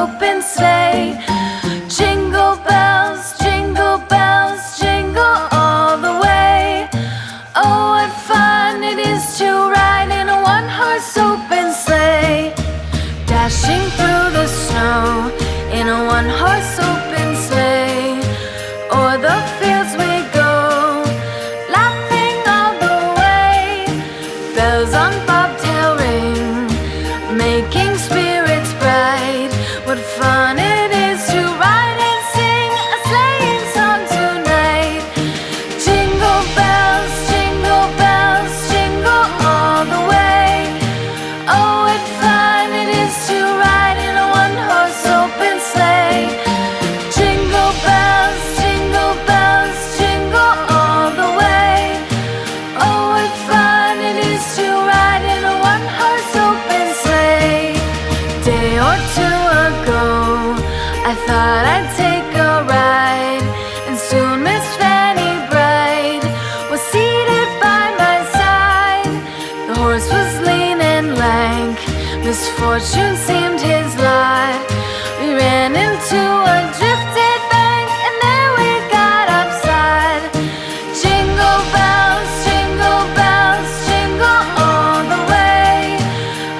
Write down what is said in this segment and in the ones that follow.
open sleigh. Jingle bells, jingle all the way. Oh, what fun it is to ride in a one-horse open sleigh. Dashing through the snow in a one-horse open sleigh. O'er the fields we go, laughing all the way. Bells on bobtail ring, making spirits bright. What fun it is to ride and sing a sleighing song tonight. Jingle bells, jingle all the way. Oh, what fun it is to ride in a one-horse open sleigh. Jingle bells, jingle all the way. Oh, what fun it is to ride in a one-horse open sleigh. Day or two ago, I thought I'd take a ride, and soon Miss Fanny Bright was seated by my side. The horse was lean and lank, misfortune seemed his lot. We ran into a drifted bank, and there we got upside. Jingle bells, jingle all the way.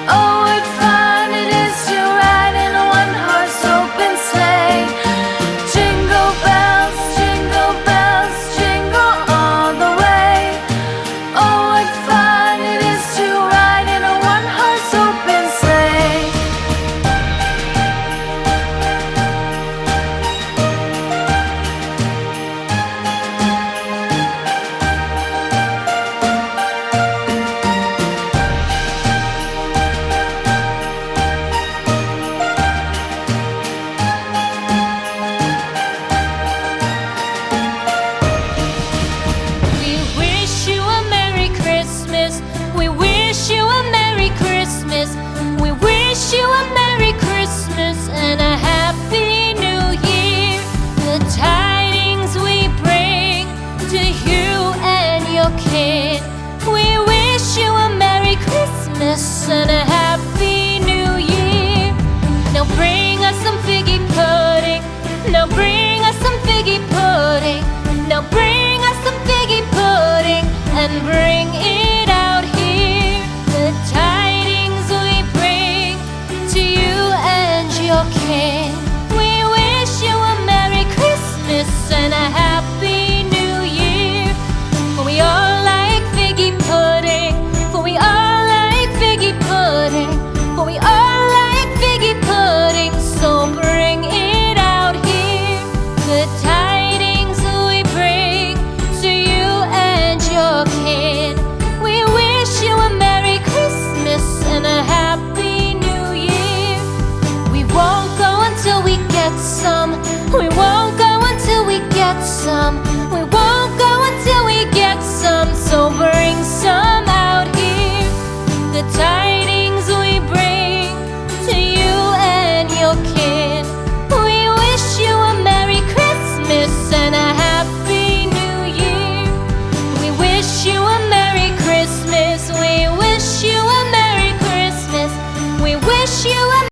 Oh, what fun it is to ride in a one-horse open sleigh. Jingle bells, jingle all the way. Oh, what fun it is to ride in a one-horse open sleigh. We wish you a Merry Christmas. We wish you a Merry Christmas. We wish you a Merry Christmas and a Happy New Year. The tidings we bring to you and your kin. We wish you a Merry Christmas and a Happy New Year. Now bring us some figgy pudding. Now bring us some figgy pudding. Now bring us some figgy pudding and bring it